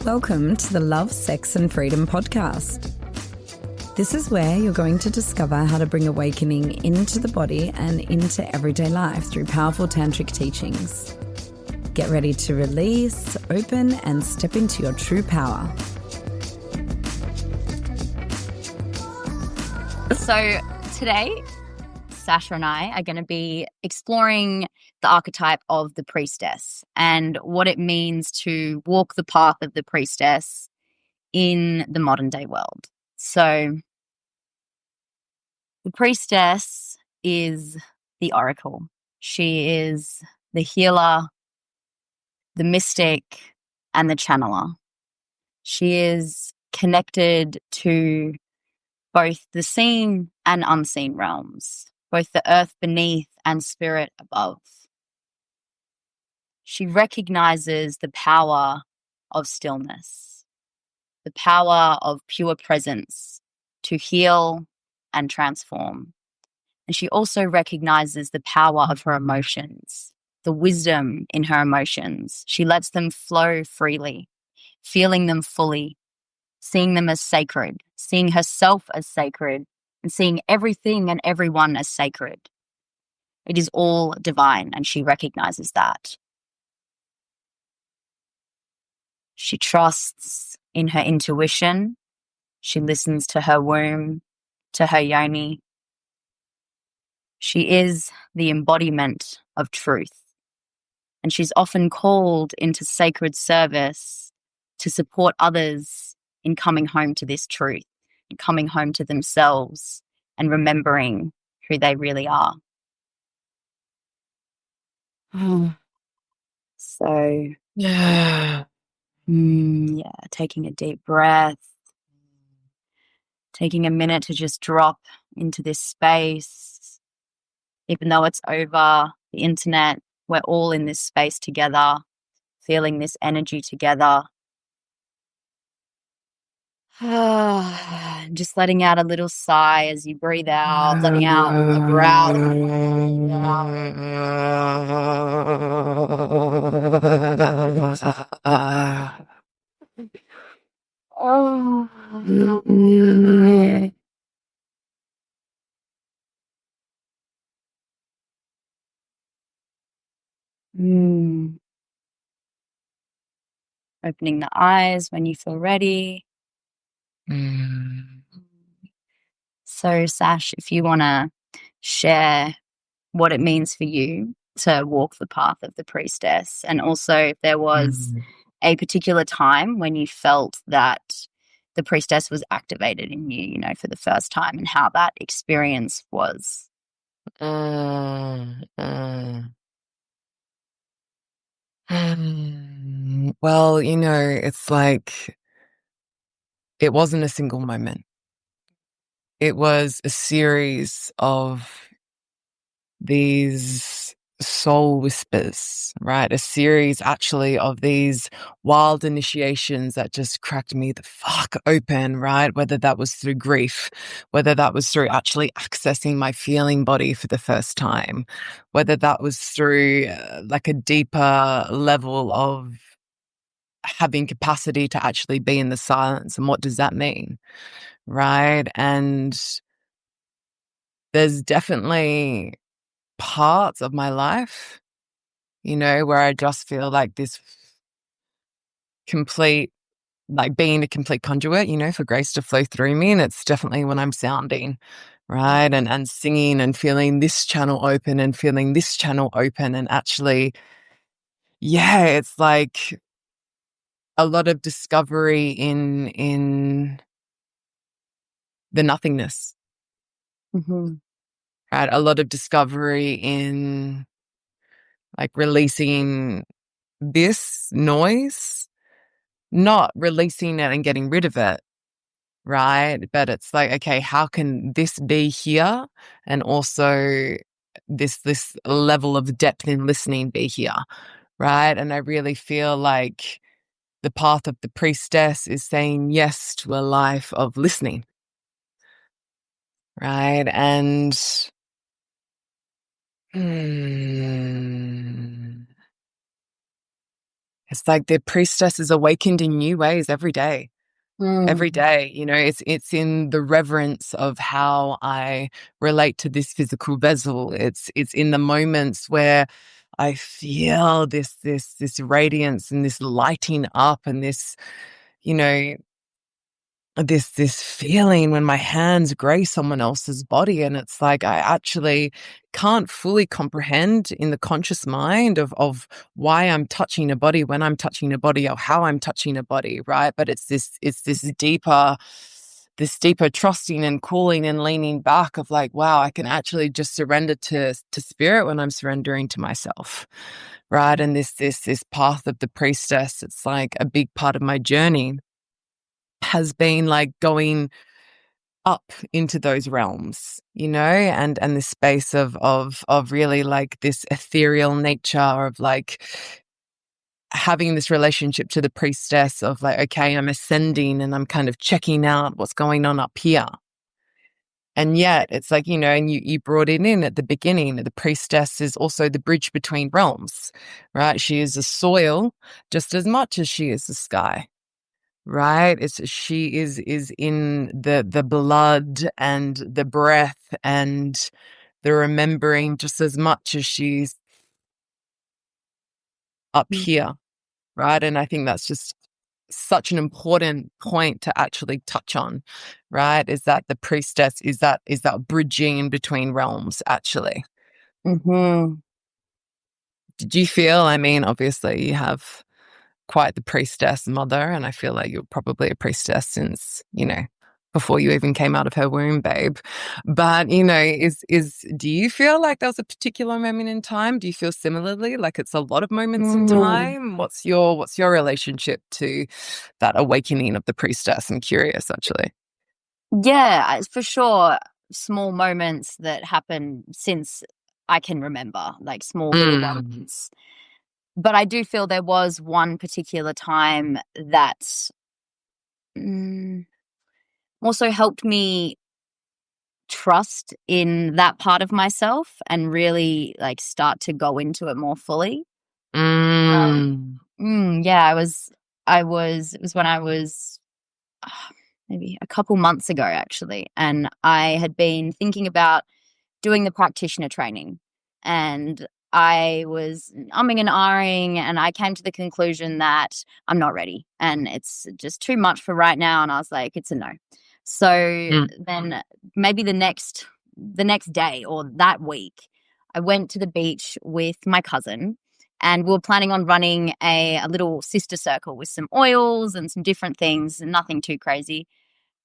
Welcome to the Love, Sex and Freedom podcast. This is where you're going to discover how to bring awakening into the body and into everyday life through powerful tantric teachings. Get ready to release, open, and step into your true power. So today, Sascha and I are going to be exploring the archetype of the priestess and what it means to walk the path of the priestess in the modern day world. So the priestess is the oracle. She is the healer, the mystic, and the channeler. She is connected to both the seen and unseen realms, both the earth beneath and spirit above. She recognizes the power of stillness, the power of pure presence to heal and transform. And she also recognizes the power of her emotions, the wisdom in her emotions. She lets them flow freely, feeling them fully, seeing them as sacred, seeing herself as sacred, and seeing everything and everyone as sacred. It is all divine, and she recognizes that. She trusts in her intuition. She listens to her womb, to her yoni. She is the embodiment of truth, and she's often called into sacred service to support others in coming home to this truth, and coming home to themselves and remembering who they really are. So, taking a deep breath, taking a minute to just drop into this space. Even though it's over the internet, we're all in this space together, feeling this energy together. Just letting out a little sigh as you breathe out, letting out a growl. Opening the eyes when you feel ready. So, Sash, if you want to share what it means for you to walk the path of the priestess, and also if there was a particular time when you felt that the priestess was activated in you, you know, for the first time, and how that experience was. Well, you know, it's like it wasn't a single moment. It was a series of these soul whispers, right? A series actually of these wild initiations that just cracked me the fuck open, right? Whether that was through grief, whether that was through actually accessing my feeling body for the first time, whether that was through like a deeper level of having capacity to actually be in the silence. And what does that mean? Right. And there's definitely parts of my life, you know, where I just feel like this complete, like being a complete conduit, you know, for grace to flow through me. And it's definitely when I'm sounding, right. And singing and feeling this channel open and feeling this channel open. And actually, yeah, it's like a lot of discovery in the nothingness, right? A lot of discovery in like releasing this noise, not releasing it and getting rid of it, right? But it's like, okay, how can this be here? And also this level of depth in listening be here, right? And I really feel like the path of the priestess is saying yes to a life of listening, right? And it's like the priestess is awakened in new ways every day. Every day, you know, it's in the reverence of how I relate to this physical vessel. It's in the moments where I feel this radiance and this lighting up and this, you know, this feeling when my hands grace someone else's body. And it's like I actually can't fully comprehend in the conscious mind of why I'm touching a body, when I'm touching a body, or how I'm touching a body, right? But it's this deeper trusting and cooling and leaning back of like, wow, I can actually just surrender to spirit when I'm surrendering to myself, right? And this path of the priestess, it's like a big part of my journey has been like going up into those realms, you know, and the space of really like this ethereal nature of like having this relationship to the priestess of like, okay, I'm ascending and I'm kind of checking out what's going on up here. And yet it's like, you know, and you brought it in at the beginning, the priestess is also the bridge between realms, right? She is the soil just as much as she is the sky. Right? She is in the blood and the breath and the remembering just as much as she's up here, right? And I think that's just such an important point to actually touch on, right? Is that the priestess is that bridging in between realms actually. Mm-hmm. Did you feel, I mean, obviously you have quite the priestess mother, and I feel like you're probably a priestess since, you know, before you even came out of her womb, babe. But, you know, do you feel like there was a particular moment in time? Do you feel similarly, like it's a lot of moments in time? What's your relationship to that awakening of the priestess? I'm curious, actually. Yeah, for sure. Small moments that happen since I can remember, like small little moments. But I do feel there was one particular time that also helped me trust in that part of myself and really like start to go into it more fully. Yeah, it was when I was maybe a couple months ago actually, and I had been thinking about doing the practitioner training, and I was umming and ahhing, and I came to the conclusion that I'm not ready and it's just too much for right now, and I was like, it's a no. So then maybe the next day or that week, I went to the beach with my cousin, and we were planning on running a little sister circle with some oils and some different things, and nothing too crazy.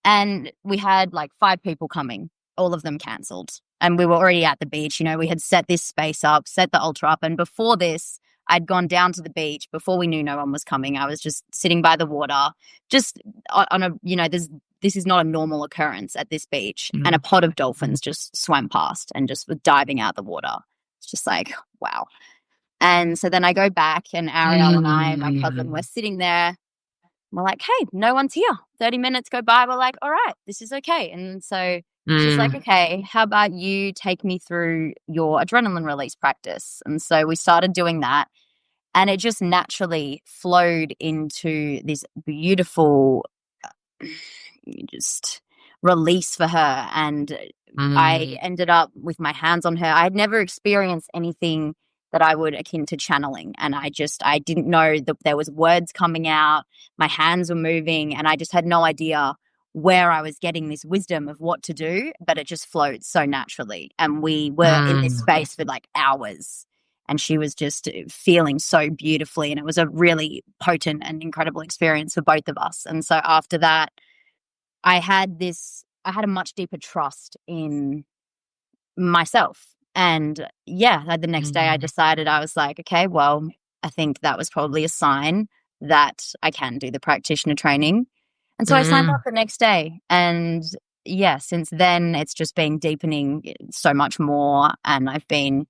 And we had like 5 people coming, all of them cancelled. And we were already at the beach. You know, we had set this space up, set the altar up. And before this, I'd gone down to the beach before we knew no one was coming. I was just sitting by the water, just on a, you know, this is not a normal occurrence at this beach. And a pod of dolphins just swam past and just were diving out the water. It's just like, wow. And so then I go back, and Ariel and I, my cousin, we're sitting there. We're like, hey, no one's here. 30 minutes go by. We're like, all right, this is okay. And so she's like, okay, how about you take me through your adrenaline release practice? And so we started doing that. And it just naturally flowed into this beautiful just release for her. And I ended up with my hands on her. I had never experienced anything that I would akin to channeling. And I didn't know that there was words coming out. My hands were moving, and I just had no idea where I was getting this wisdom of what to do, but it just flowed so naturally. And we were in this space for like hours, and she was just feeling so beautifully. And it was a really potent and incredible experience for both of us. And so after that, I had a much deeper trust in myself. And yeah, the next day I decided, I was like, okay, well, I think that was probably a sign that I can do the practitioner training. And so I signed up the next day. And yeah, since then it's just been deepening so much more. And I've been,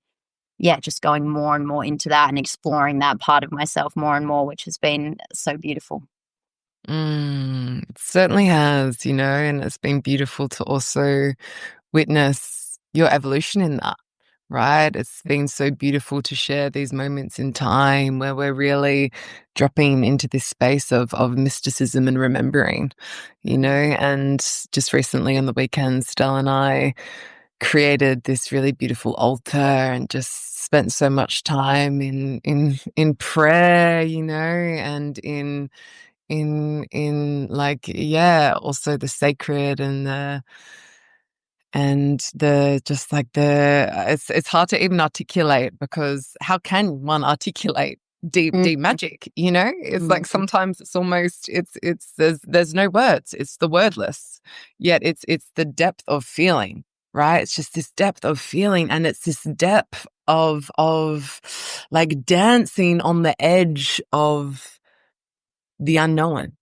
just going more and more into that and exploring that part of myself more and more, which has been so beautiful. It certainly has, you know, and it's been beautiful to also witness your evolution in that, right? It's been so beautiful to share these moments in time where we're really dropping into this space of mysticism and remembering, and just recently on the weekend, Sydelle and I created this really beautiful altar and just spent so much time in prayer, and in like, yeah, also the sacred and the just like it's hard to even articulate, because how can one articulate deep magic? It's like sometimes it's almost it's there's no words, it's the wordless, yet it's the depth of feeling, right? It's just this depth of feeling, and it's this depth of like dancing on the edge of the unknown,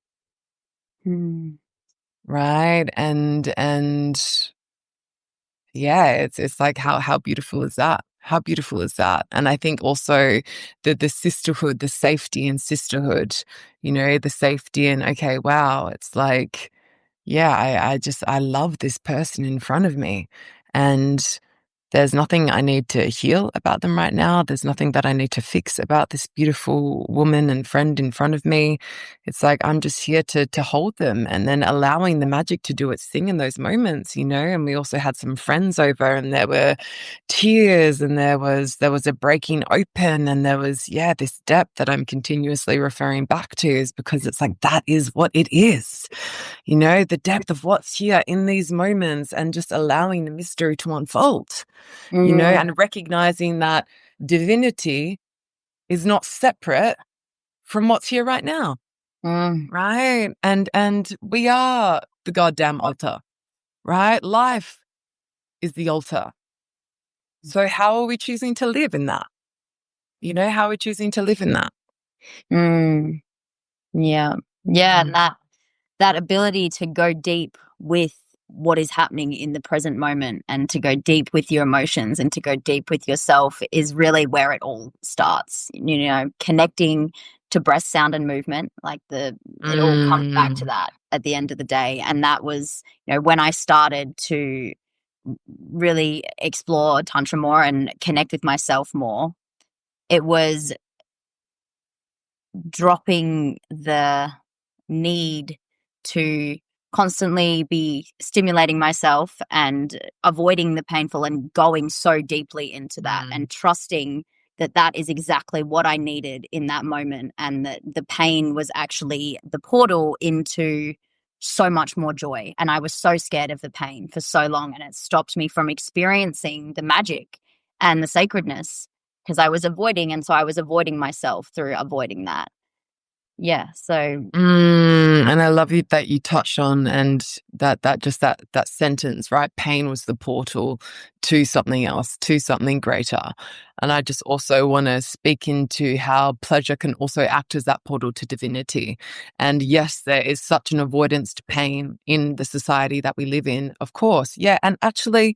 right? And yeah, it's like how beautiful is that? How beautiful is that? And I think also the sisterhood, the safety in sisterhood, the safety in, okay, wow, it's like, yeah, I love this person in front of me, and there's nothing I need to heal about them right now. There's nothing that I need to fix about this beautiful woman and friend in front of me. It's like I'm just here to hold them, and then allowing the magic to do its thing in those moments, And we also had some friends over, and there were tears, and there was a breaking open, and there was, yeah, this depth that I'm continuously referring back to, is because it's like that is what it is. The depth of what's here in these moments, and just allowing the mystery to unfold, and recognizing that divinity is not separate from what's here right now. Right. And we are the goddamn altar, right? Life is the altar. So how are we choosing to live in that? How are we choosing to live in that? Yeah. And that ability to go deep with what is happening in the present moment, and to go deep with your emotions, and to go deep with yourself, is really where it all starts. Connecting to breath sound and movement, like it all comes back to that at the end of the day. And that was, when I started to really explore Tantra more and connect with myself more, it was dropping the need to constantly be stimulating myself and avoiding the painful, and going so deeply into that, and trusting that that is exactly what I needed in that moment, and that the pain was actually the portal into so much more joy. And I was so scared of the pain for so long, and it stopped me from experiencing the magic and the sacredness, because I was avoiding, and so I was avoiding myself through avoiding that. Yeah, so and I love you that you touched on, and that sentence, right? Pain was the portal to something else, to something greater. And I just also want to speak into how pleasure can also act as that portal to divinity. And yes, there is such an avoidance to pain in the society that we live in, of course. Yeah, and actually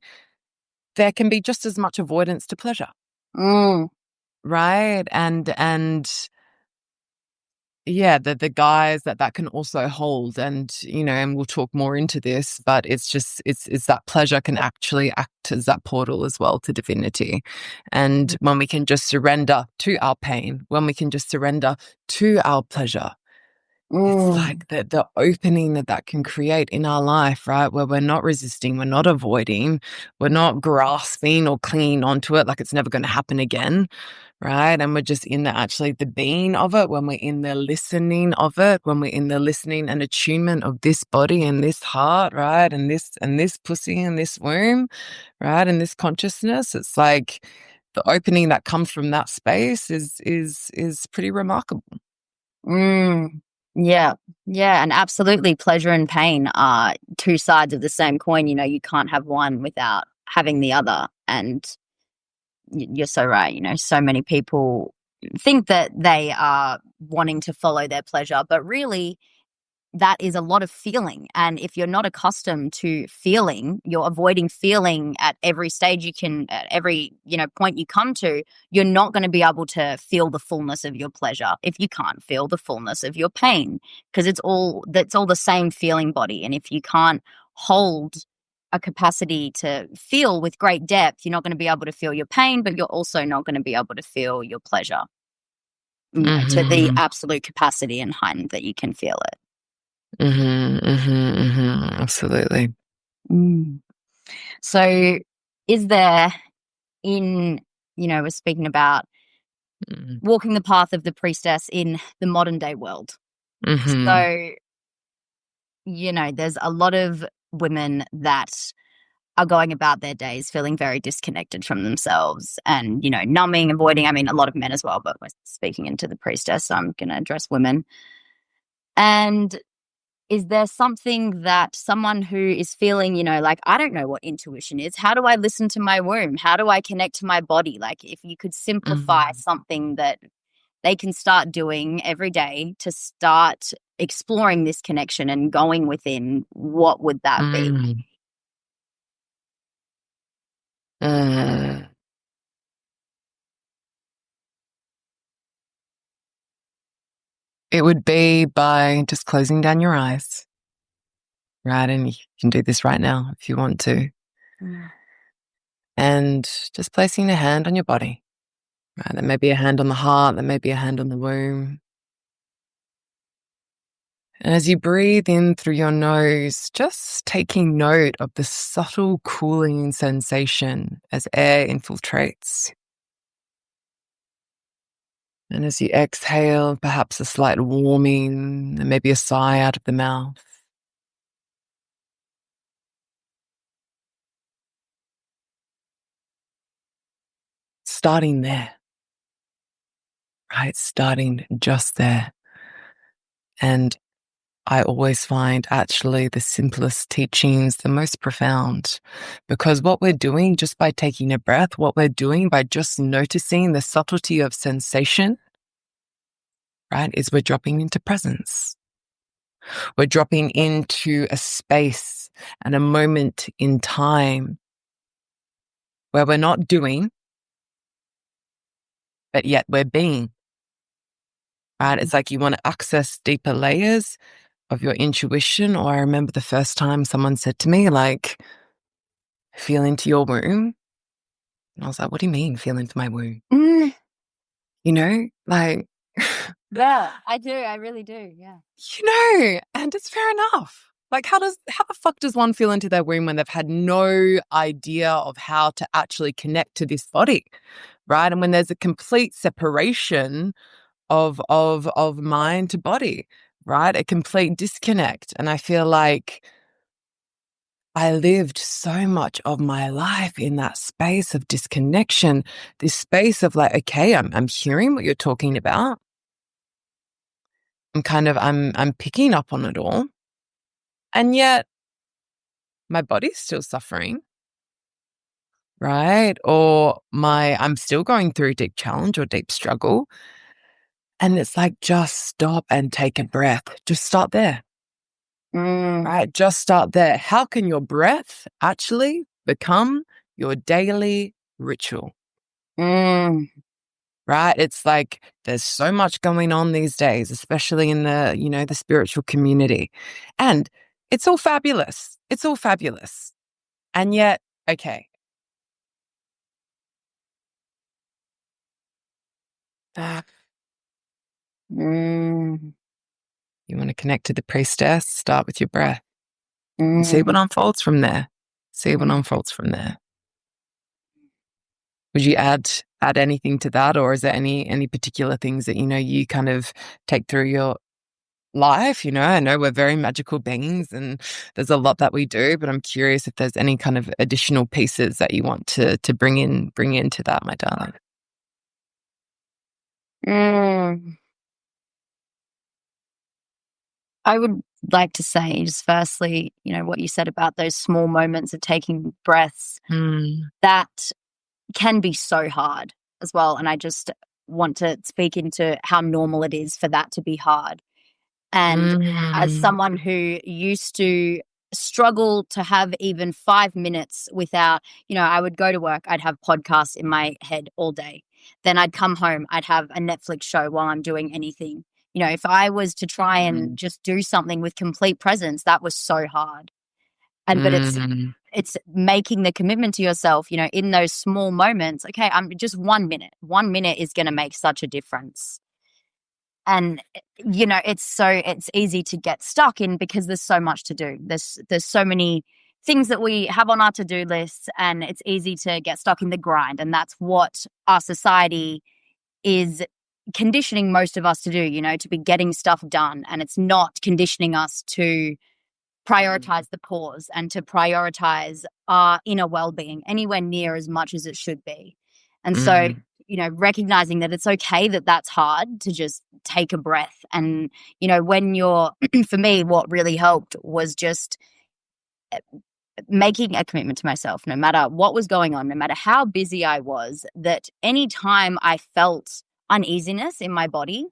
there can be just as much avoidance to pleasure. Right? And yeah, the guys that can also hold, and and we'll talk more into this, but it's just it's that pleasure can actually act as that portal as well to divinity. And when we can just surrender to our pain, when we can just surrender to our pleasure, it's like the opening that can create in our life, right? Where we're not resisting, we're not avoiding, we're not grasping or clinging onto it like it's never going to happen again, right? And we're just in the being of it, when we're in the listening of it, when we're in the listening and attunement of this body and this heart, right? And this pussy and this womb, right? And this consciousness. It's like the opening that comes from that space is pretty remarkable. Yeah, and absolutely, pleasure and pain are two sides of the same coin. You can't have one without having the other. And you're so right. So many people think that they are wanting to follow their pleasure, but really that is a lot of feeling. And if you're not accustomed to feeling, you're avoiding feeling at every stage at every, point you come to, you're not going to be able to feel the fullness of your pleasure if you can't feel the fullness of your pain, because that's all the same feeling body. And if you can't hold a capacity to feel with great depth. You're not going to be able to feel your pain, but you're also not going to be able to feel your pleasure, you know, to the absolute capacity and height that you can feel it. Absolutely. So is there we're speaking about walking the path of the priestess in the modern day world. So, there's a lot of women that are going about their days feeling very disconnected from themselves and, numbing, avoiding. I mean, a lot of men as well, but we're speaking into the priestess, so I'm going to address women. And is there something that someone who is feeling, like, I don't know what intuition is. How do I listen to my womb? How do I connect to my body? Like, if you could simplify something that they can start doing every day to start exploring this connection and going within, what would that be? It would be by just closing down your eyes, right? And you can do this right now if you want to. And just placing a hand on your body, right? There may be a hand on the heart, there may be a hand on the womb. And as you breathe in through your nose, just taking note of the subtle cooling sensation as air infiltrates. And as you exhale, perhaps a slight warming and maybe a sigh out of the mouth. Starting there, right? Starting just there. And I always find actually the simplest teachings the most profound, because what we're doing just by taking a breath, what we're doing by just noticing the subtlety of sensation, right, is we're dropping into presence. We're dropping into a space and a moment in time where we're not doing, but yet we're being, right? It's like you want to access deeper layers of your intuition. Or I remember the first time someone said to me, like, feel into your womb. And I was like, what do you mean feel into my womb? Like. Yeah, I do. I really do. Yeah. And it's fair enough. Like, how the fuck does one feel into their womb when they've had no idea of how to actually connect to this body, right? And when there's a complete separation of mind to body, right? A complete disconnect. And I feel like I lived so much of my life in that space of disconnection, this space of like, okay, I'm hearing what you're talking about. I'm picking up on it all. And yet my body's still suffering, right? Or I'm still going through deep challenge or deep struggle. And it's like, just stop and take a breath. Just start there. Right? Just start there. How can your breath actually become your daily ritual? Right? It's like there's so much going on these days, especially in the spiritual community. And it's all fabulous. It's all fabulous. And yet, okay. You want to connect to the priestess, start with your breath. And see what unfolds from there. Would you add anything to that, or is there any particular things that you kind of take through your life? I know we're very magical beings and there's a lot that we do, but I'm curious if there's any kind of additional pieces that you want to bring into that, my darling. I would like to say, just firstly, what you said about those small moments of taking breaths, that can be so hard as well. And I just want to speak into how normal it is for that to be hard. And as someone who used to struggle to have even 5 minutes without, I would go to work, I'd have podcasts in my head all day. Then I'd come home, I'd have a Netflix show while I'm doing anything. If I was to try and just do something with complete presence, that was so hard. But it's making the commitment to yourself, you know, in those small moments. Okay, I'm just 1 minute. 1 minute is going to make such a difference. And, you know, it's easy to get stuck in because there's so much to do. There's so many things that we have on our to-do lists, and it's easy to get stuck in the grind. And that's what our society is conditioning most of us to do, you know, to be getting stuff done. And it's not conditioning us to prioritize the pause and to prioritize our inner well-being anywhere near as much as it should be. And so, you know, recognizing that it's okay that that's hard, to just take a breath. And, you know, when you're, for me, what really helped was just making a commitment to myself, no matter what was going on, no matter how busy I was, that anytime I felt uneasiness in my body,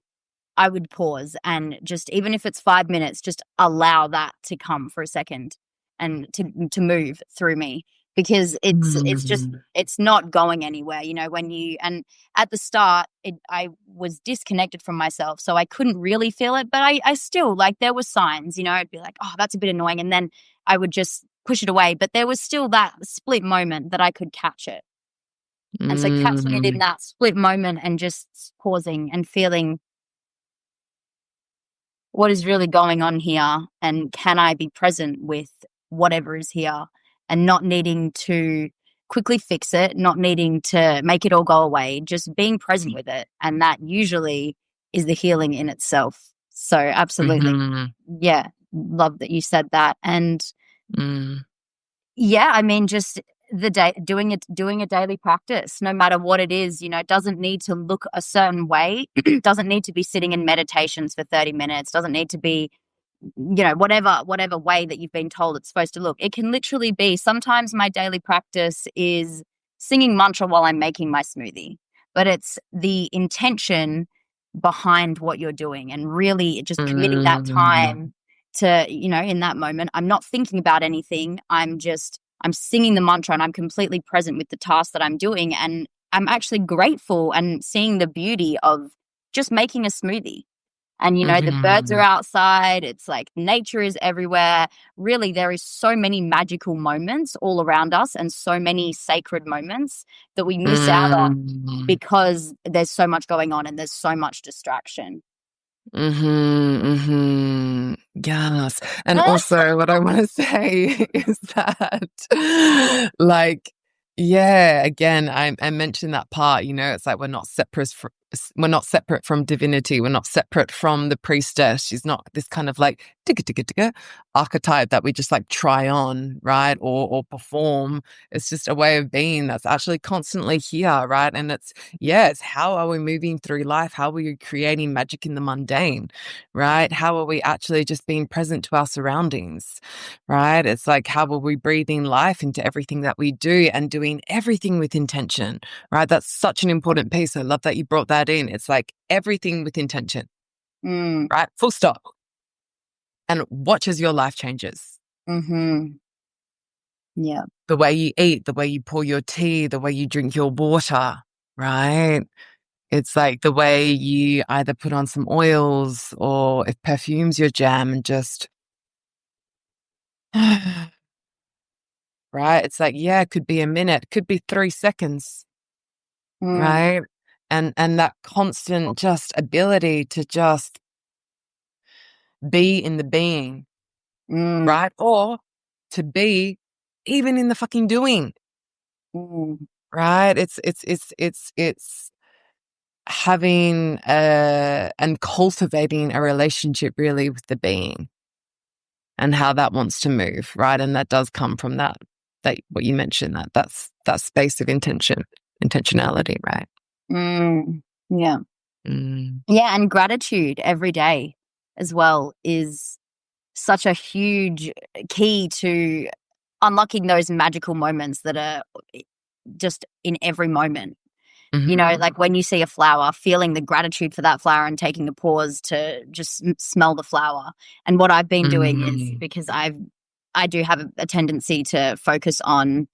I would pause and just, even if it's 5 minutes, just allow that to come for a second and to move through me, because it's not going anywhere. You know, and at the start, I was disconnected from myself, so I couldn't really feel it, but I still, like, there were signs, you know, I'd be like, oh, that's a bit annoying. And then I would just push it away, but there was still that split moment that I could catch it. And so catching it in that split moment and just pausing and feeling, what is really going on here, and can I be present with whatever is here, and not needing to quickly fix it, not needing to make it all go away, just being present with it. And that usually is the healing in itself. So absolutely. Yeah. Love that you said that. And yeah, I mean, just the day doing a daily practice, no matter what it is, you know, it doesn't need to look a certain way. It doesn't need to be sitting in meditations for 30 minutes, doesn't need to be, you know, whatever way that you've been told it's supposed to look. It can literally be, sometimes my daily practice is singing mantra while I'm making my smoothie, but it's the intention behind what you're doing, and really just committing that time to, you know, in that moment, I'm not thinking about anything. I'm singing the mantra, and I'm completely present with the task that I'm doing. And I'm actually grateful and seeing the beauty of just making a smoothie. And, you know, the birds are outside. It's like nature is everywhere. Really, there is so many magical moments all around us, and so many sacred moments that we miss out on because there's so much going on and there's so much distraction. Yes. And also what I want to say is that, like, yeah, again, I mentioned that part, you know, it's like we're not separate from divinity. We're not separate from the priestess. She's not this kind of like archetype that we just like try on, right? Or perform. It's just a way of being that's actually constantly here, right? And it's how are we moving through life? How are we creating magic in the mundane, right? How are we actually just being present to our surroundings, right? It's like, how are we breathing life into everything that we do and doing everything with intention, right? That's such an important piece. I love that you brought that in. It's like everything with intention, right? Full stop. And watch as your life changes. Yeah. The way you eat, the way you pour your tea, the way you drink your water, right? It's like the way you either put on some oils, or if perfume's your jam, and just, right? It's like, yeah, it could be a minute, could be 3 seconds, right? And that constant just ability to just be in the being, right? Or to be even in the fucking doing, right? It's having and cultivating a relationship really with the being and how that wants to move, right? And that does come from that what you mentioned, that's that space of intentionality, right? Yeah. Yeah, and gratitude every day as well is such a huge key to unlocking those magical moments that are just in every moment. You know, like when you see a flower, feeling the gratitude for that flower and taking a pause to just smell the flower. And what I've been doing is, because I do have a tendency to focus on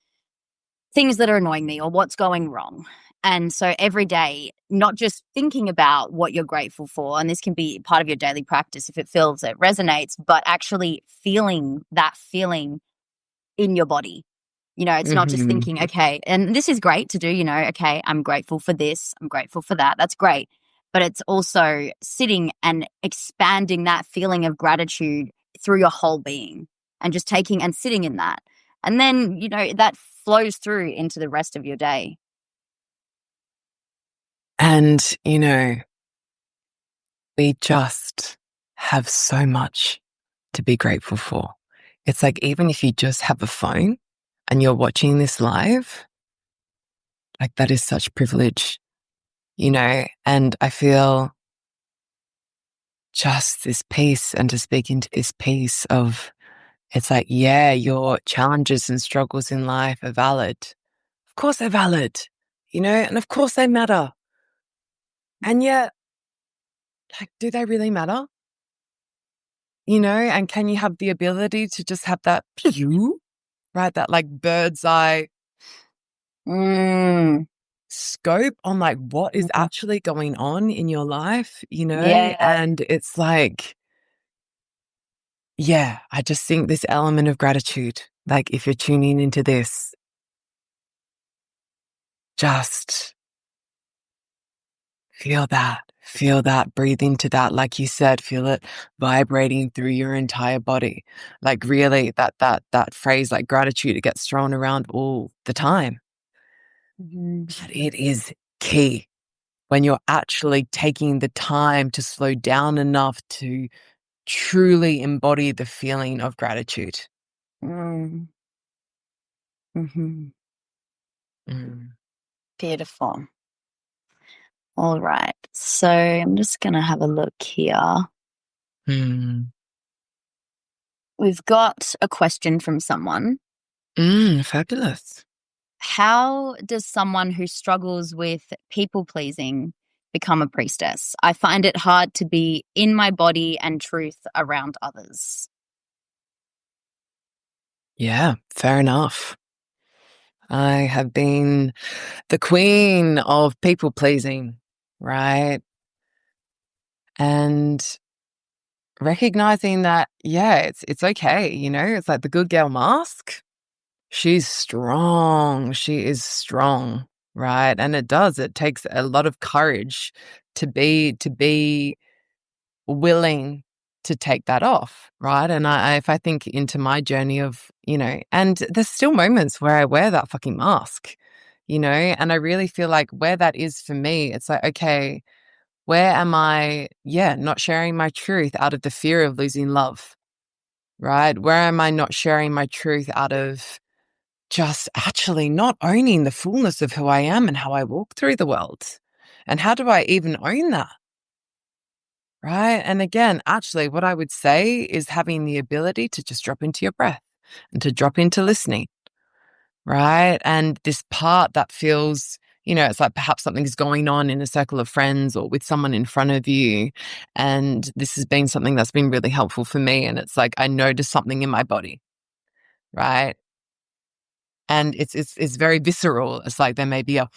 things that are annoying me or what's going wrong. And so every day, not just thinking about what you're grateful for, and this can be part of your daily practice if it feels it resonates, but actually feeling that feeling in your body. You know, it's not just thinking, okay, and this is great to do, you know, okay, I'm grateful for this, I'm grateful for that. That's great. But it's also sitting and expanding that feeling of gratitude through your whole being and just taking and sitting in that. And then, you know, that flows through into the rest of your day. And, you know, we just have so much to be grateful for. It's like, even if you just have a phone and you're watching this live, like, that is such privilege, you know, and I feel just this peace, and to speak into this peace of, it's like, yeah, your challenges and struggles in life are valid. Of course they're valid, you know, and of course they matter. And yet, like, do they really matter? You know, and can you have the ability to just have that pew, right? That like bird's eye scope on like what is actually going on in your life, you know? Yeah. And it's like, yeah, I just think this element of gratitude, like if you're tuning into this, just feel that, breathe into that. Like you said, feel it vibrating through your entire body. Like really that phrase, like gratitude, it gets thrown around all the time. But it is key when you're actually taking the time to slow down enough to truly embody the feeling of gratitude. Beautiful. All right. So I'm just going to have a look here. We've got a question from someone. Fabulous. How does someone who struggles with people pleasing become a priestess? I find it hard to be in my body and truth around others. Yeah, fair enough. I have been the queen of people pleasing, right? And recognizing that, yeah, it's okay, you know, it's like the good girl mask. She's strong. She is strong, right? And it takes a lot of courage to be willing to take that off, right? And if I think into my journey of, you know, and there's still moments where I wear that fucking mask, you know, and I really feel like where that is for me, it's like, okay, where am I, not sharing my truth out of the fear of losing love, right? Where am I not sharing my truth out of just actually not owning the fullness of who I am and how I walk through the world? And how do I even own that? Right. And again, actually, what I would say is having the ability to just drop into your breath and to drop into listening. Right. And this part that feels, you know, it's like perhaps something's going on in a circle of friends or with someone in front of you. And this has been something that's been really helpful for me. And it's like I notice something in my body. Right. And it's very visceral. It's like there may be a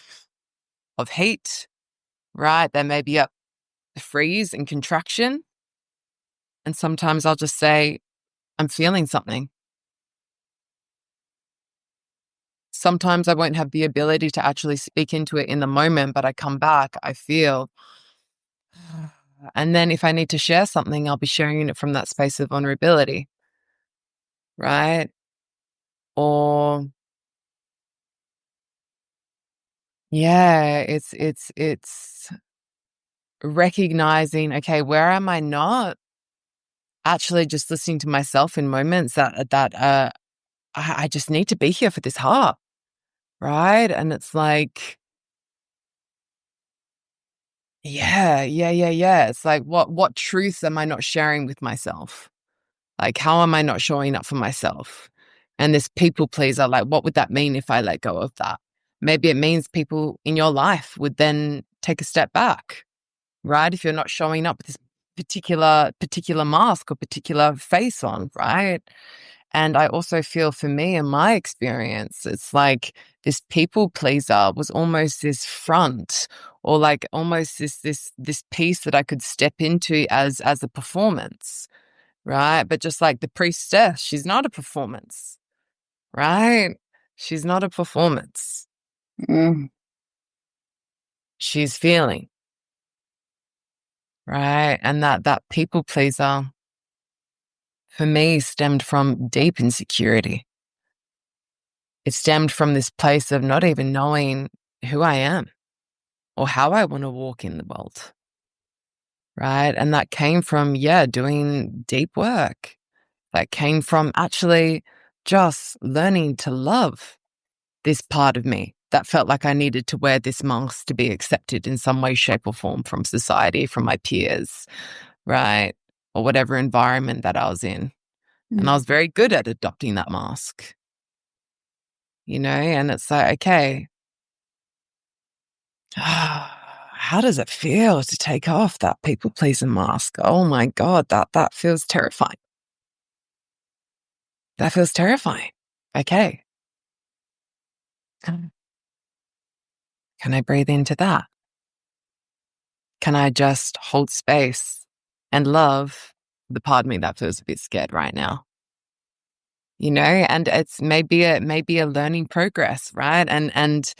of heat, right? There may be a freeze and contraction. And sometimes I'll just say, I'm feeling something. Sometimes I won't have the ability to actually speak into it in the moment, but I come back, I feel. And then if I need to share something, I'll be sharing it from that space of vulnerability, right? Or it's recognizing, okay, where am I not actually just listening to myself in moments that I just need to be here for this heart, right? And it's like, yeah. It's like, what truth am I not sharing with myself? Like, how am I not showing up for myself? And this people pleaser, like, what would that mean if I let go of that? Maybe it means people in your life would then take a step back, right? If you're not showing up with this particular mask or particular face on, right? And I also feel for me in my experience, it's like this people pleaser was almost this front, or like almost this piece that I could step into as a performance, right? But just like the priestess, she's not a performance, right? She's not a performance. Mm. She's feeling, right? And that people pleaser for me stemmed from deep insecurity. It stemmed from this place of not even knowing who I am or how I want to walk in the world, right? And that came from, doing deep work. That came from actually just learning to love this part of me that felt like I needed to wear this mask to be accepted in some way, shape, or form from society, from my peers, right? Or whatever environment that I was in. And I was very good at adopting that mask, and it's like, okay, how does it feel to take off that people pleasing mask? Oh my God, that feels terrifying. That feels terrifying. Okay. Can I breathe into that? Can I just hold space and love the part of me that feels a bit scared right now? And it's maybe a learning progress, right? And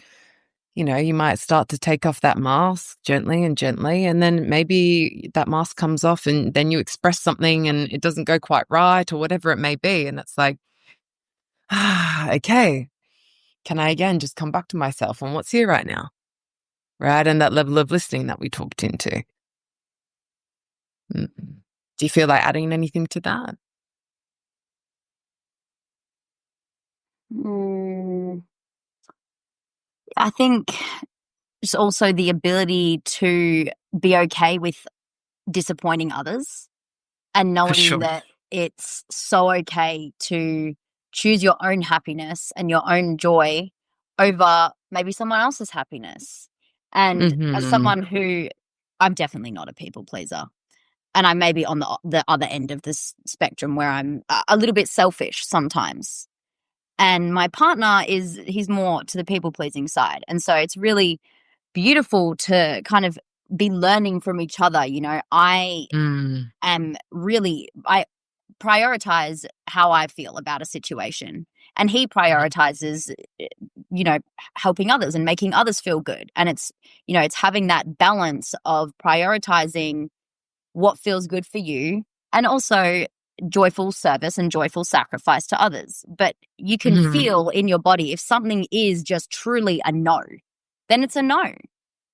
you might start to take off that mask gently, and then maybe that mask comes off and then you express something and it doesn't go quite right or whatever it may be. And it's like, okay, can I again just come back to myself and what's here right now? Right? And that level of listening that we talked into. Do you feel like adding anything to that? I think it's also the ability to be okay with disappointing others and For knowing sure. that it's so okay to choose your own happiness and your own joy over maybe someone else's happiness. And as someone who, I'm definitely not a people pleaser, and I may be on the other end of this spectrum where I'm a little bit selfish sometimes. And my partner he's more to the people pleasing side. And so it's really beautiful to kind of be learning from each other. I prioritize how I feel about a situation, and he prioritizes, helping others and making others feel good. And it's having that balance of prioritizing what feels good for you and also joyful service and joyful sacrifice to others. But you can feel in your body if something is just truly a no, then it's a no.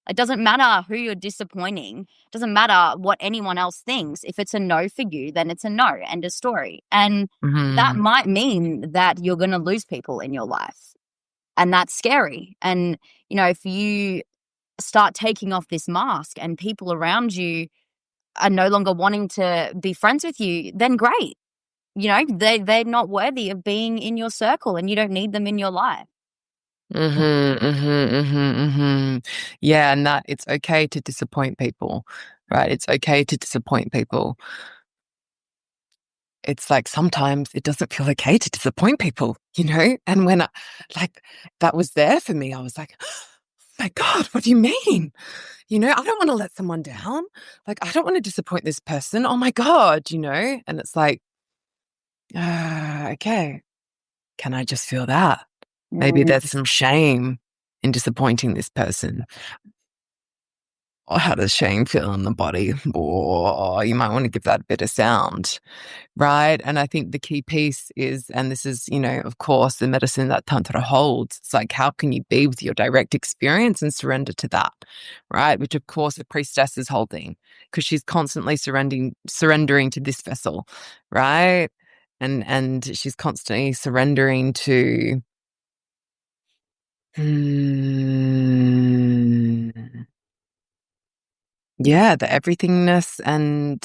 It doesn't matter who you're disappointing. It doesn't matter what anyone else thinks. If it's a no for you, then it's a no. End of story. And that might mean that you're going to lose people in your life. And that's scary. And, if you start taking off this mask and people around you are no longer wanting to be friends with you, then great. They're not worthy of being in your circle and you don't need them in your life. Yeah, and that it's okay to disappoint people, right? It's okay to disappoint people. It's like sometimes it doesn't feel okay to disappoint people, And when that was there for me, I was like, oh my God, what do you mean? I don't want to let someone down. Like, I don't want to disappoint this person. Oh my God, And it's like, okay, can I just feel that? Maybe there's some shame in disappointing this person. Or how does shame feel in the body? Or you might want to give that a bit of sound, right? And I think the key piece is, and this is, of course, the medicine that Tantra holds. It's like, how can you be with your direct experience and surrender to that, right? Which, of course, a priestess is holding because she's constantly surrendering to this vessel, right? And she's constantly surrendering to the everythingness and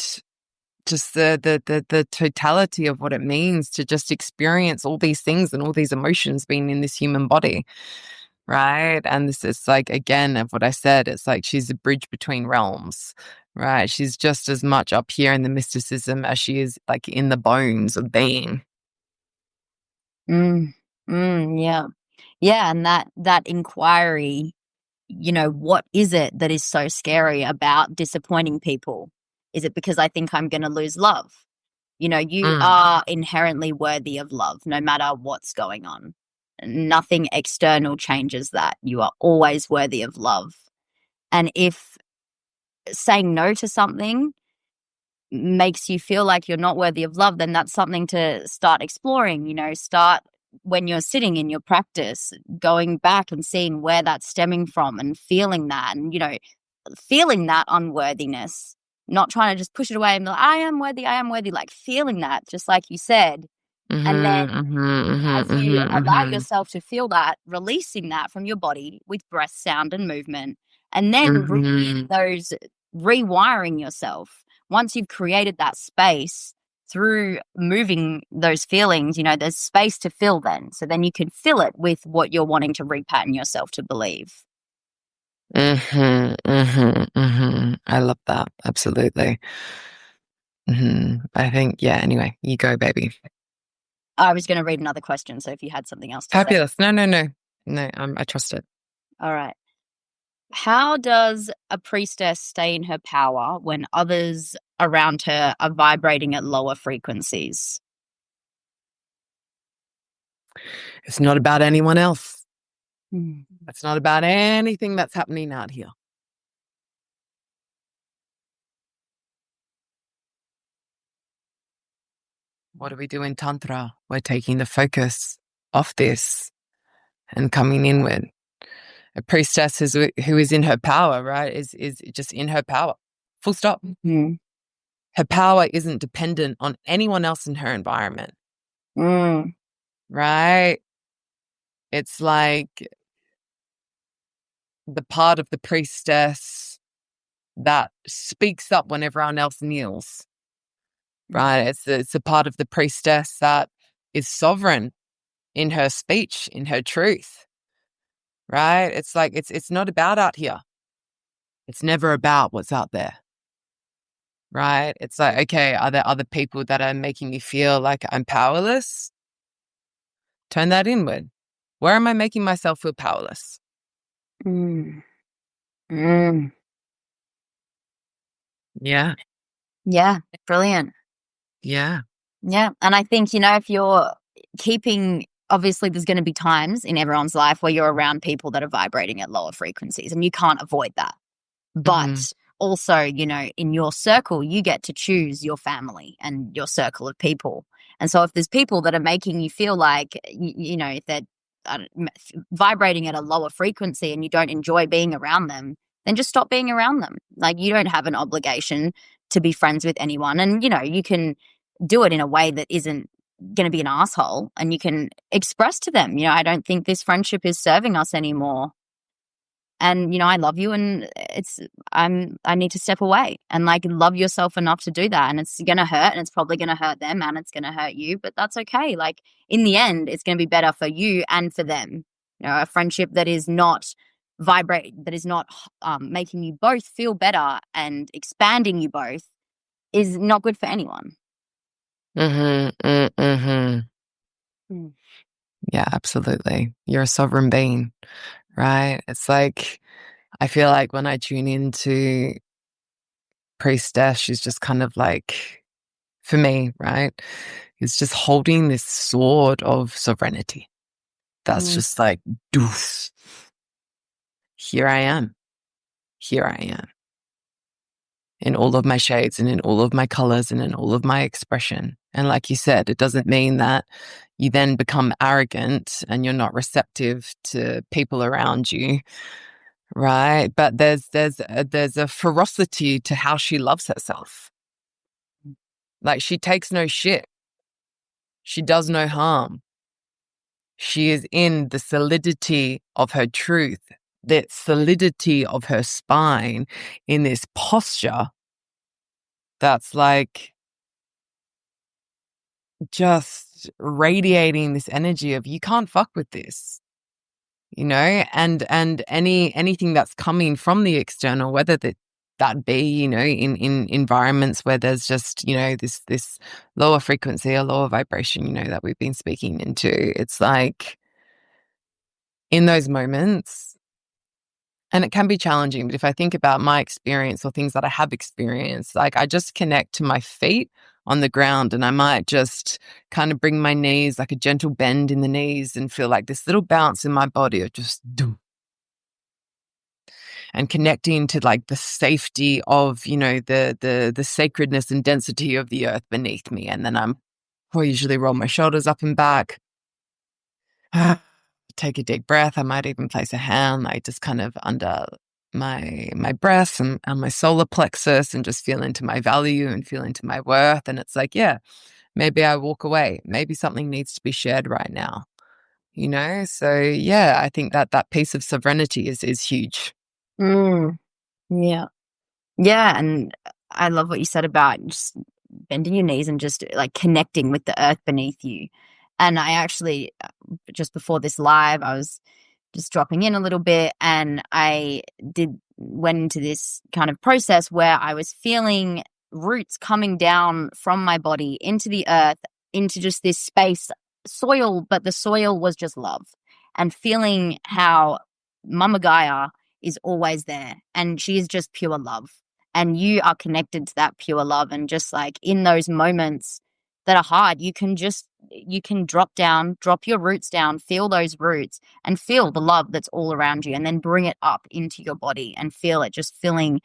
just the totality of what it means to just experience all these things and all these emotions being in this human body, right? And this is like, again, of what I said, it's like she's a bridge between realms, right? She's just as much up here in the mysticism as she is like in the bones of being. Yeah. Yeah, and that inquiry, what is it that is so scary about disappointing people? Is it because I think I'm going to lose love? You are inherently worthy of love no matter what's going on. nothing external changes that. You are always worthy of love. And if saying no to something makes you feel like you're not worthy of love, then that's something to start exploring. Start when you're sitting in your practice, going back and seeing where that's stemming from and feeling that, and feeling that unworthiness, not trying to just push it away and be like, I am worthy, like feeling that, just like you said. And then as you allow yourself to feel that, releasing that from your body with breath, sound, and movement, and then those rewiring yourself. Once you've created that space through moving those feelings, there's space to fill then. So then you can fill it with what you're wanting to repattern yourself to believe. I love that. Absolutely. I think, yeah, anyway, you go, baby. I was going to read another question, so if you had something else to Fabulous. say. No, I trust it. All right. How does a priestess stay in her power when others around her are vibrating at lower frequencies? It's not about anyone else. Mm. It's not about anything that's happening out here. What do we do in Tantra? We're taking the focus off this and coming inward. A priestess who is in her power, right, is just in her power. Full stop. Mm. Her power isn't dependent on anyone else in her environment. Right? It's like the part of the priestess that speaks up when everyone else kneels. Right? It's a part of the priestess that is sovereign in her speech, in her truth. Right? It's like it's not about out here. It's never about what's out there. Right? It's like, okay, are there other people that are making me feel like I'm powerless? Turn that inward. Where am I making myself feel powerless? Yeah. Yeah, brilliant. Yeah. Yeah. And I think, if you're keeping, obviously there's going to be times in everyone's life where you're around people that are vibrating at lower frequencies, and you can't avoid that. But also, in your circle, you get to choose your family and your circle of people. And so if there's people that are making you feel like, that vibrating at a lower frequency and you don't enjoy being around them, then just stop being around them. Like, you don't have an obligation to be friends with anyone. And, you can do it in a way that isn't going to be an asshole, and you can express to them, I don't think this friendship is serving us anymore. And, I love you, and I need to step away, and love yourself enough to do that. And it's going to hurt, and it's probably going to hurt them, and it's going to hurt you, but that's okay. In the end, it's going to be better for you and for them. A friendship that is not making you both feel better and expanding you both is not good for anyone. Yeah, absolutely. You're a sovereign being, right? It's like, I feel like when I tune into Priestess, she's just kind of like, for me, right, is just holding this sword of sovereignty. That's just like, doof. Here I am. In all of my shades and in all of my colors and in all of my expression. And like you said, it doesn't mean that you then become arrogant and you're not receptive to people around you, right? But there's a ferocity to how she loves herself. Like, she takes no shit. She does no harm. She is in the solidity of her truth, the solidity of her spine, in this posture that's like just radiating this energy of, you can't fuck with this, and anything that's coming from the external, whether that be, in environments where there's just, this lower frequency or lower vibration, that we've been speaking into. It's like, in those moments, And it can be challenging, but if I think about my experience or things that I have experienced, like I just connect to my feet on the ground, and I might just kind of bring my knees, like a gentle bend in the knees, and feel like this little bounce in my body of just doom. And connecting to like the safety of, you know, the sacredness and density of the earth beneath me. And then I usually roll my shoulders up and back. Take a deep breath. I might even place a hand like just kind of under my breast and my solar plexus, and just feel into my value and feel into my worth. And it's like, yeah, maybe I walk away. Maybe something needs to be shared right now, you know? So yeah, I think that piece of sovereignty is huge. Yeah. Yeah. And I love what you said about just bending your knees and just like connecting with the earth beneath you. And I actually, just before this live, I was just dropping in a little bit, and I went into this kind of process where I was feeling roots coming down from my body into the earth, into just this space, soil, but the soil was just love, and feeling how Mama Gaia is always there, and she is just pure love, and you are connected to that pure love. And just like in those moments that are hard, you can drop your roots down, feel those roots, and feel the love that's all around you, and then bring it up into your body and feel it just going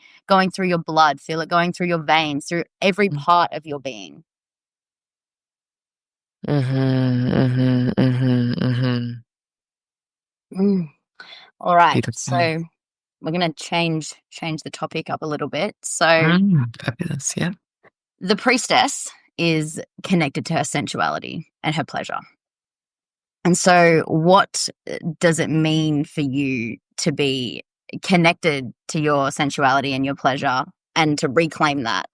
through your blood, feel it going through your veins, through every part of your being. All right. Beautiful. So we're going to change the topic up a little bit. So Fabulous. Yeah. the priestess is connected to her sensuality and her pleasure. And so what does it mean for you to be connected to your sensuality and your pleasure, and to reclaim that?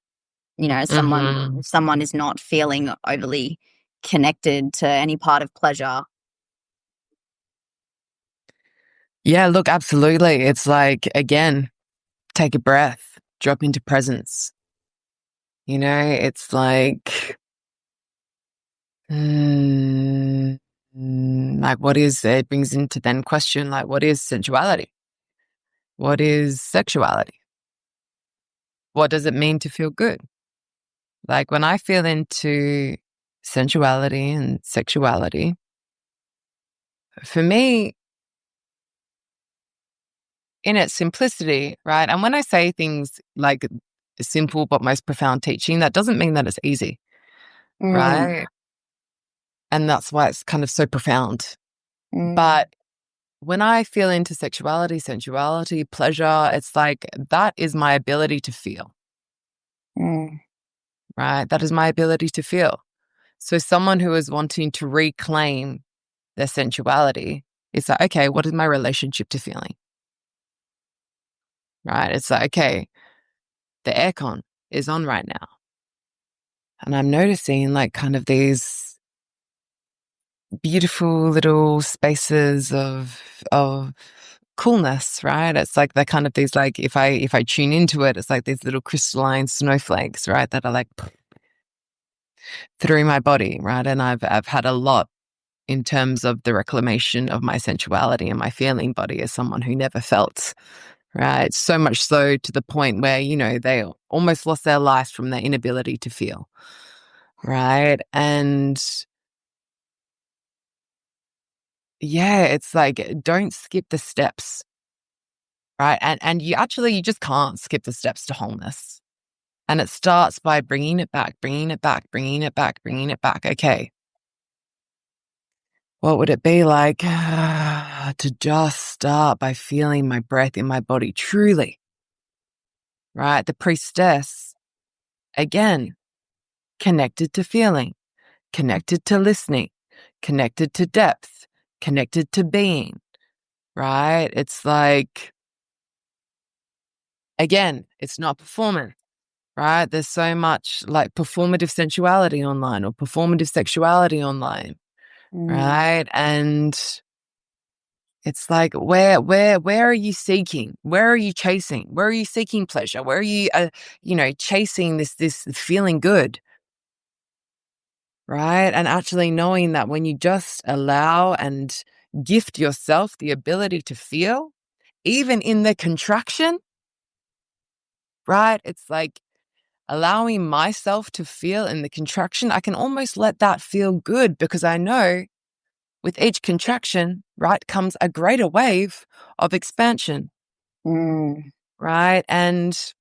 You know, someone is not feeling overly connected to any part of pleasure. Yeah, look, absolutely. It's like, again, take a breath, drop into presence. You know, it's like, like what is, it brings into then question, like, what is sensuality? What is sexuality? What does it mean to feel good? Like when I feel into sensuality and sexuality, for me, in its simplicity, right? And when I say things like simple but most profound teaching, that doesn't mean that it's easy, right? And that's why it's kind of so profound. But when I feel into sexuality, sensuality, pleasure, it's like that is my ability to feel, right? That is my ability to feel. So someone who is wanting to reclaim their sensuality, it's like, okay, what is my relationship to feeling? Right? It's like, okay, the aircon is on right now. And I'm noticing like kind of these beautiful little spaces of coolness, right? It's like they're kind of these like, if I tune into it, it's like these little crystalline snowflakes, right? That are like through my body, right? And I've had a lot in terms of the reclamation of my sensuality and my feeling body as someone who never felt, right? So much so to the point where, you know, they almost lost their life from their inability to feel, right? And yeah, it's like, don't skip the steps, right? And you just can't skip the steps to wholeness. And it starts by bringing it back, bringing it back, bringing it back, bringing it back. Okay. What would it be like to just start by feeling my breath in my body truly, right? The priestess, again, connected to feeling, connected to listening, connected to depth, connected to being, right? It's like, again, it's not performance, right? There's so much like performative sensuality online or performative sexuality online, right? And it's like, where are you seeking? Where are you chasing? Where are you seeking pleasure? Where are you, chasing this feeling good, right? And actually knowing that when you just allow and gift yourself the ability to feel, even in the contraction, right? It's like allowing myself to feel in the contraction. I can almost let that feel good because I know with each contraction, right, comes a greater wave of expansion, right? And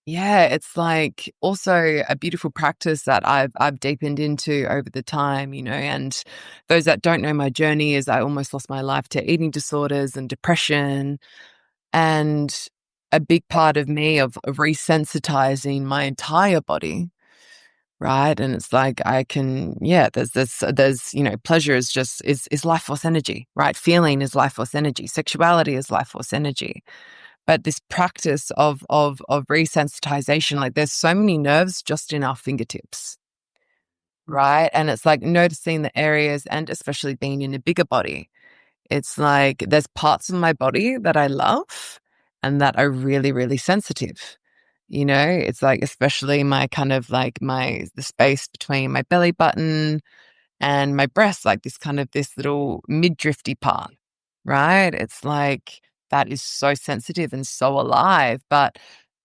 yeah, it's like also a beautiful practice that I've deepened into over the time, you know, and those that don't know my journey is I almost lost my life to eating disorders and depression, and a big part of me of resensitizing my entire body, right? And it's like I can, yeah, there's you know, pleasure is just is life force energy, right? Feeling is life force energy, sexuality is life force energy. But this practice of resensitization, like there's so many nerves just in our fingertips, right? And it's like noticing the areas, and especially being in a bigger body, it's like there's parts of my body that I love and that are really, really sensitive. You know, it's like especially my kind of like the space between my belly button and my breast, like this little midrifty part, right? It's like that is so sensitive and so alive. But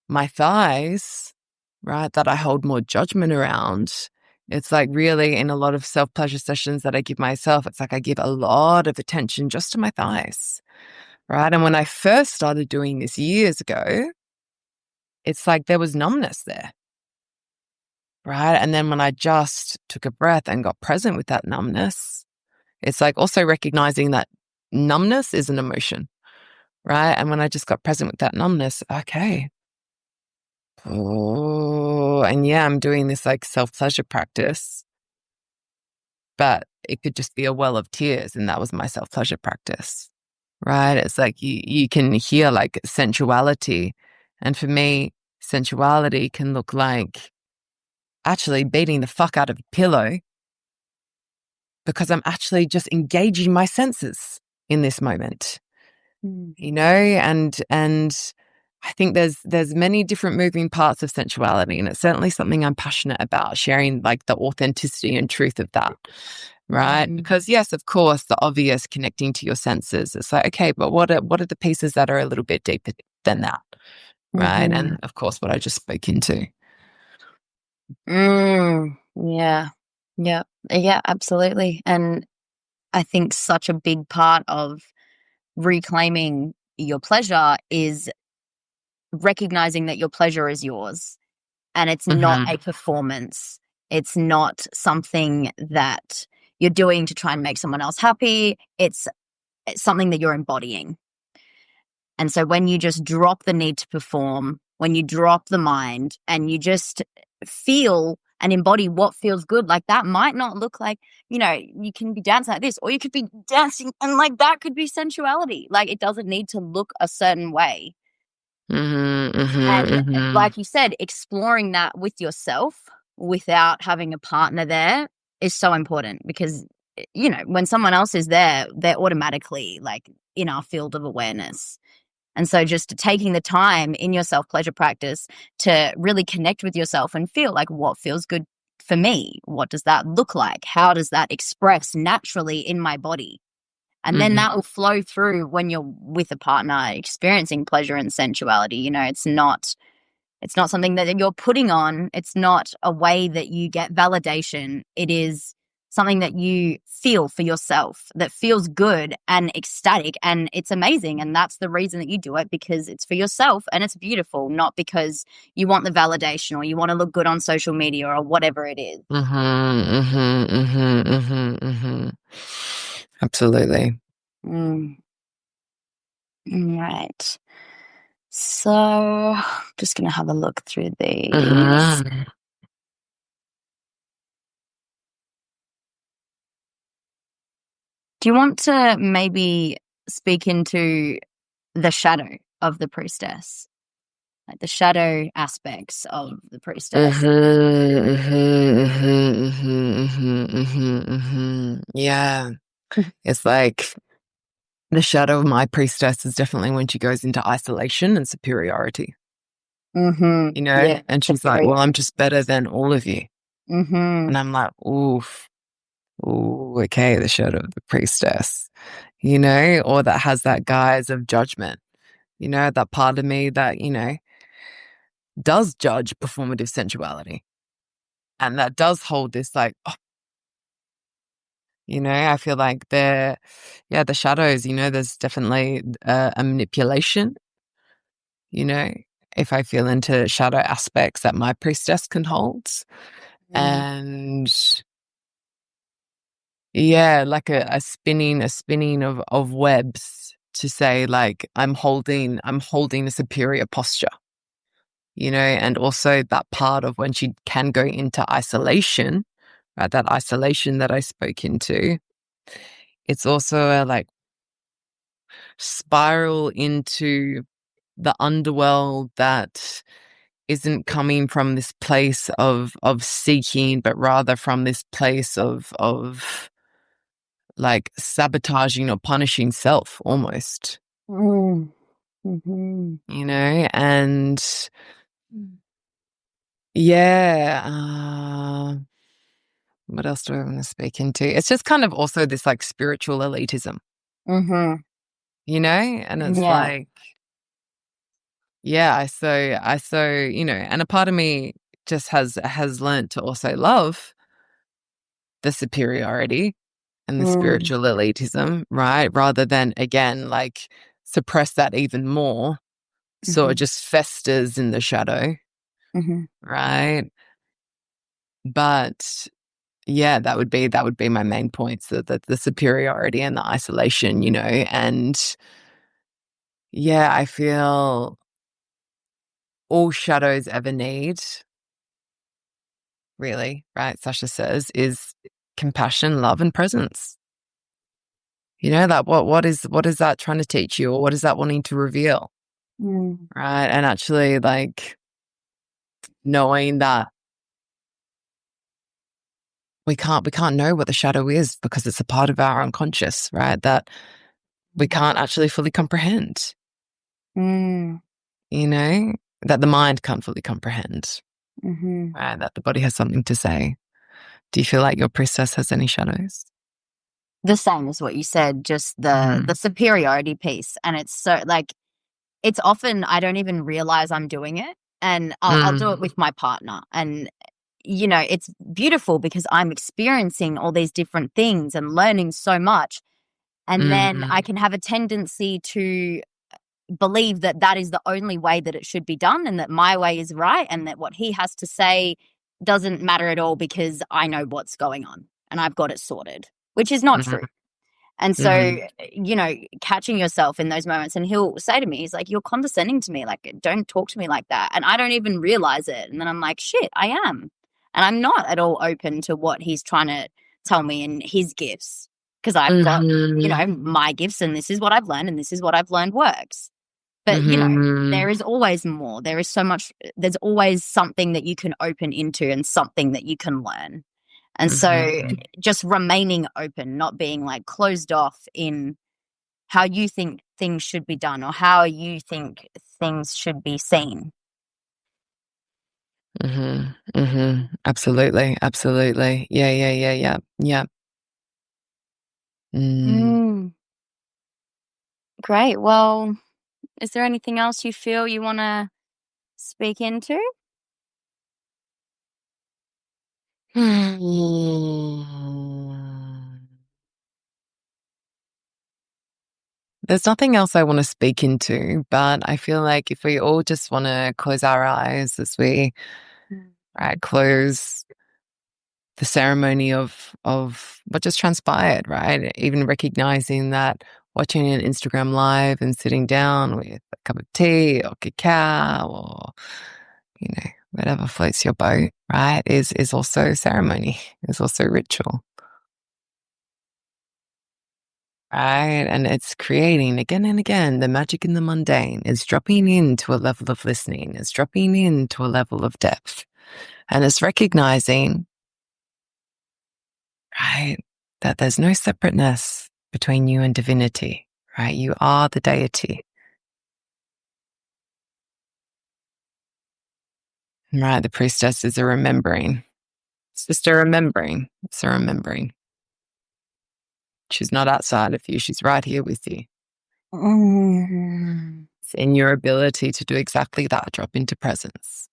my thighs, right, that I hold more judgment around, it's like really in a lot of self-pleasure sessions that I give myself, it's like I give a lot of attention just to my thighs, right? And when I first started doing this years ago, it's like there was numbness there, right? And then when I just took a breath and got present with that numbness, it's like also recognizing that numbness is an emotion, right? And when I just got present with that numbness, okay. Oh, and yeah, I'm doing this like self-pleasure practice, but it could just be a well of tears. And that was my self-pleasure practice, right? It's like you can hear like sensuality. And for me, sensuality can look like actually beating the fuck out of a pillow because I'm actually just engaging my senses in this moment, you know, and I think there's many different moving parts of sensuality, and it's certainly something I'm passionate about, sharing like the authenticity and truth of that, right? Because yes, of course, the obvious connecting to your senses, it's like, okay, but what are the pieces that are a little bit deeper than that, right? And of course, what I just spoke into. Yeah. Yeah, absolutely. And I think such a big part of reclaiming your pleasure is recognizing that your pleasure is yours and it's not a performance. It's not something that you're doing to try and make someone else happy. It's something that you're embodying. And so when you just drop the need to perform, when you drop the mind and you just feel and embody what feels good, like that might not look like, you know, you can be dancing like this, or you could be dancing and like that could be sensuality. Like it doesn't need to look a certain way. And like you said, exploring that with yourself without having a partner there is so important because, you know, when someone else is there, they're automatically like in our field of awareness. And so just taking the time in your self-pleasure practice to really connect with yourself and feel like what feels good for me? What does that look like? How does that express naturally in my body? And then that will flow through when you're with a partner experiencing pleasure and sensuality. You know, it's not something that you're putting on. It's not a way that you get validation. It is something that you feel for yourself that feels good and ecstatic, and it's amazing. And that's the reason that you do it, because it's for yourself and it's beautiful, not because you want the validation or you want to look good on social media or whatever it is. Absolutely. Right. So just going to have a look through these. Do you want to maybe speak into the shadow of the priestess? Like the shadow aspects of the priestess? Yeah. It's like the shadow of my priestess is definitely when she goes into isolation and superiority. You know? Yeah, and she's like, well, I'm just better than all of you. And I'm like, oof. oh, okay, the shadow of the priestess, you know, or that has that guise of judgment, you know, that part of me that, you know, does judge performative sensuality. And that does hold this like, oh, you know, I feel like the shadows, you know, there's definitely a manipulation, you know, if I feel into shadow aspects that my priestess can hold. And yeah, like a spinning of webs to say like I'm holding a superior posture, you know, and also that part of when she can go into isolation, right? That isolation that I spoke into. It's also a like spiral into the underworld that isn't coming from this place of seeking, but rather from this place of like sabotaging or punishing self almost, Mm-hmm. you know? And yeah, what else do I want to speak into? It's just kind of also this like spiritual elitism, Mm-hmm. you know? And it's Yeah. like, yeah, I so, you know, and a part of me just has learned to also love the superiority and the spiritual elitism, right? Rather than again, like suppress that even more. So it just festers in the shadow, Mm-hmm. right? But yeah, that would be my main points, the superiority and the isolation, you know, and yeah, I feel all shadows ever need, really, right? Sasha says, is compassion, love, and presence. You know, that what is that trying to teach you, or what is that wanting to reveal? Right. And actually like knowing that we can't know what the shadow is because it's a part of our unconscious, right? That we can't actually fully comprehend, Mm-hmm. you know, that the mind can't fully comprehend, Mm-hmm. right? That the body has something to say. Do you feel like your priestess has any shadows? The same as what you said, just the superiority piece. And it's so like it's often I don't even realize I'm doing it. And I'll do it with my partner. And you know, it's beautiful because I'm experiencing all these different things and learning so much. And then I can have a tendency to believe that that is the only way that it should be done and that my way is right and that what he has to say doesn't matter at all because I know what's going on and I've got it sorted, which is not true. And so, you know, catching yourself in those moments, and he'll say to me, he's like, you're condescending to me. Like, don't talk to me like that. And I don't even realize it. And then I'm like, shit, I am. And I'm not at all open to what he's trying to tell me and his gifts because I've got, you know, my gifts and this is what I've learned and this is what I've learned works. But, you know, there is always more. There is so much, there's always something that you can open into and something that you can learn. And so just remaining open, not being like closed off in how you think things should be done or how you think things should be seen. Absolutely. Absolutely. Yeah. Great. Well, is there anything else you feel you want to speak into? There's nothing else I want to speak into, but I feel like if we all just want to close our eyes as we close the ceremony of what just transpired, right? Even recognizing that watching an Instagram live and sitting down with a cup of tea or cacao or, you know, whatever floats your boat, right, is also ceremony, is also ritual. Right. And it's creating again and again the magic in the mundane. It's dropping into a level of listening. It's dropping into a level of depth. And it's recognizing, right, that there's no separateness between you and divinity, right? You are the deity. Right. The priestess is a remembering. It's just a remembering. It's a remembering. She's not outside of you. She's right here with you. Mm. It's in your ability to do exactly that. Drop into presence.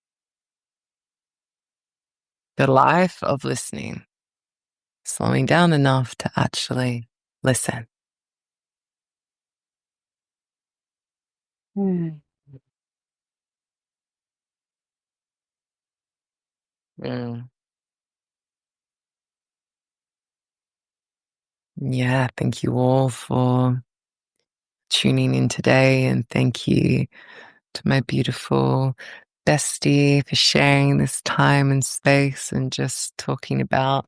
The life of listening. Slowing down enough to actually listen. Mm. Yeah, thank you all for tuning in today, and thank you to my beautiful bestie for sharing this time and space and just talking about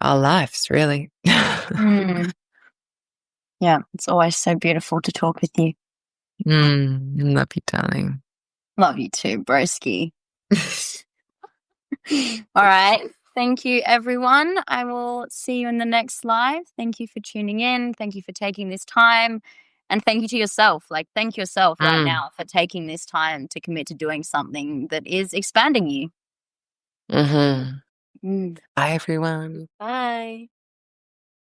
our lives, really. Mm. Yeah, it's always so beautiful to talk with you. Love you, darling. Love you too, broski. All right. Thank you, everyone. I will see you in the next live. Thank you for tuning in. Thank you for taking this time. And thank you to yourself. Like, thank yourself right now for taking this time to commit to doing something that is expanding you. Bye, everyone. Bye.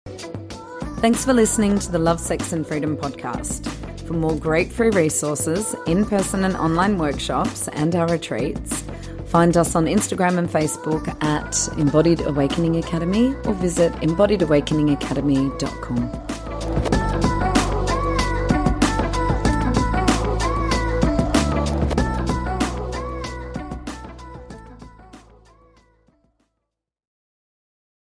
Thanks for listening to the Love, Sex and Freedom podcast. For more great free resources, in-person and online workshops, and our retreats, find us on Instagram and Facebook at Embodied Awakening Academy or visit embodiedawakeningacademy.com.